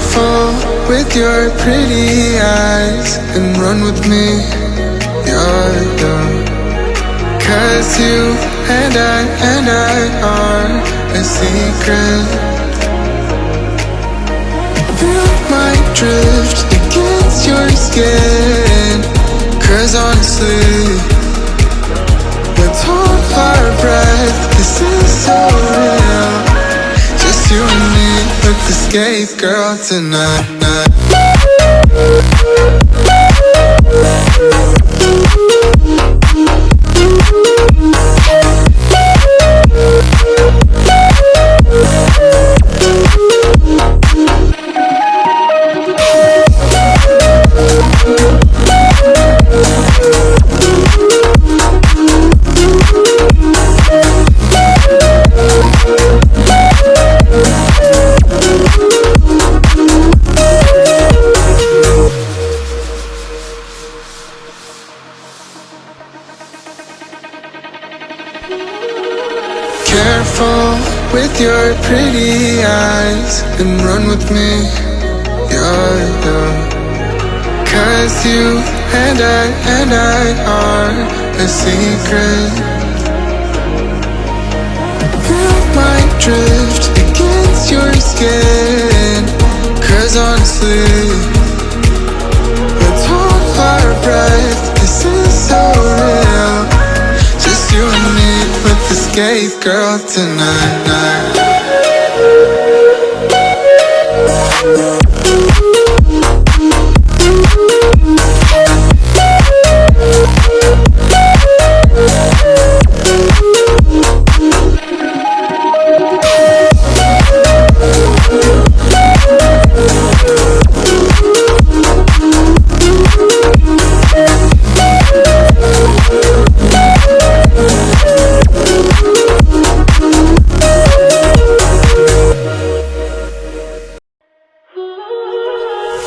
Careful with your pretty eyes and run with me, you're the. 'Cause you and I are a secret. Feel my drift against your skin. 'Cause honestly, let's hold our breath. This is so real. Just you and me, let's escape, girl, tonight. Careful with your pretty eyes and run with me, you're the. 'Cause you and I are a secret. Feel my drift against your skin. 'Cause honestly, let's hold our breath. This is so real. Just you and me, let's escape, girl, tonight.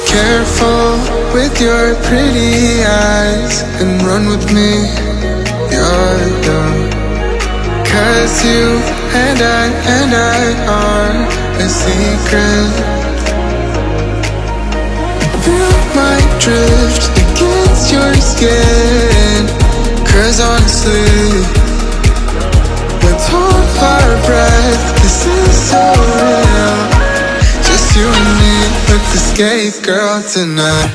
Careful with your pretty eyes and run with me, you're the. 'Cause you and I are a secret. Feel my drift against your skin. 'Cause honestly, let's hold our breath. This is so real. Just you and me, let's escape, girl, tonight.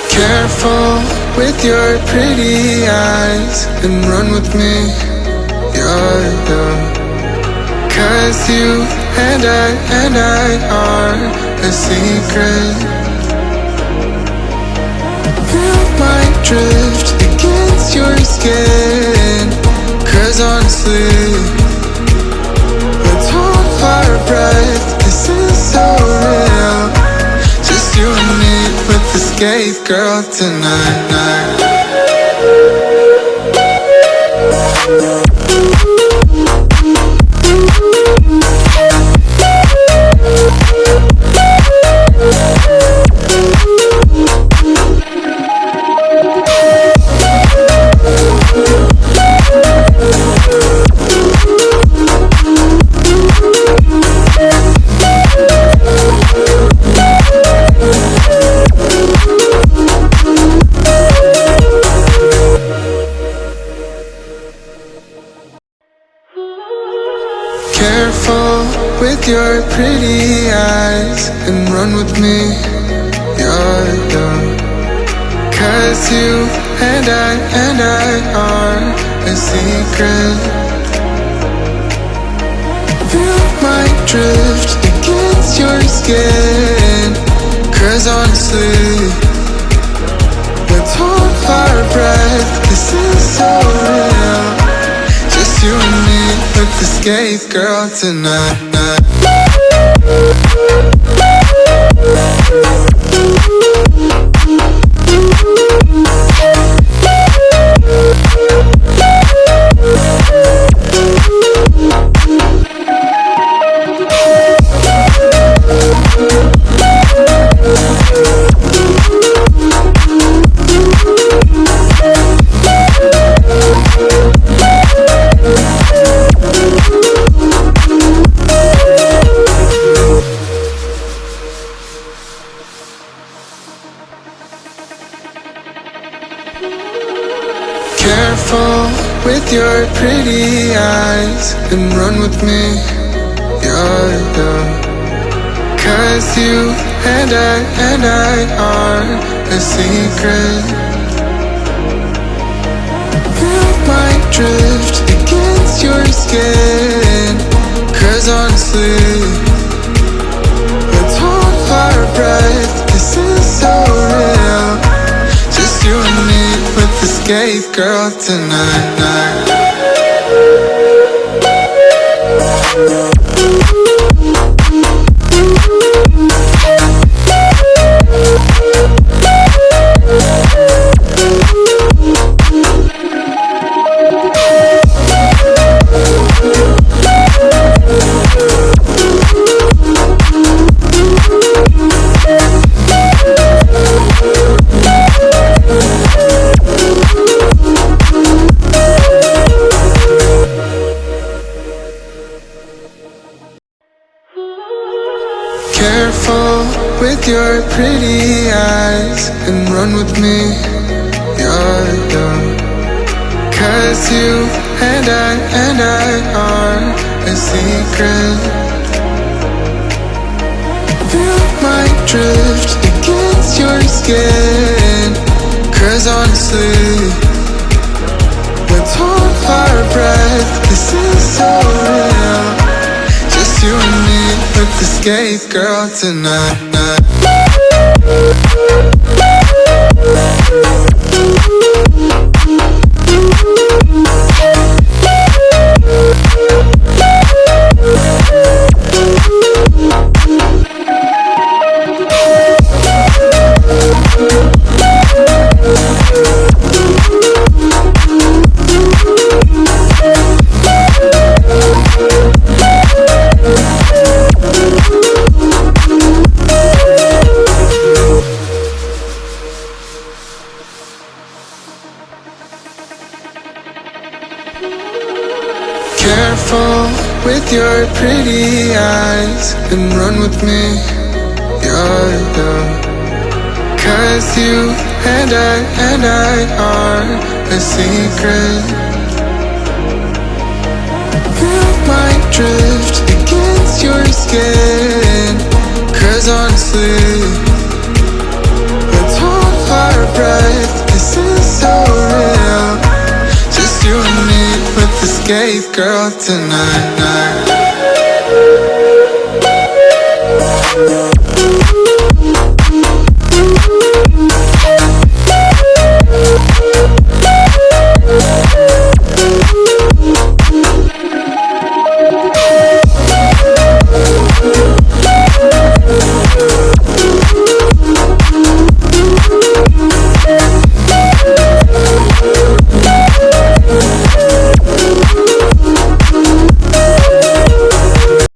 Careful with your pretty eyes and run with me, you're the. 'Cause you and I are a secret. Feel my drift against your skin. 'Cause honestly, let's hold our breath. This is so real. Just you and me, let's escape, girl, tonight. Careful with your pretty eyes and run with me, you're the. 'Cause you and I are a secret. Feel my drift against your skin. 'Cause honestly, let's hold our breath. This is so escape girl tonight. Careful with your pretty eyes and run with me, yeah. Cause you and I are a secret. Feel my drift against your skin. Cause honestly, let's hold our breath, this is so real. Just you and me, let's escape girl tonight. Careful with your pretty eyes and run with me, yeah. Cause you and I are a secret. Feel my drift against your skin. Cause honestly, let's hold our breath, this is so real. Just you and me, let's escape girl tonight. Careful with your pretty eyes and run with me, yeah. Cause you and I are a secret. Feel my drift against your skin. Cause honestly, let's hold our breath, this is so real. Just you and me, let's escape girl tonight.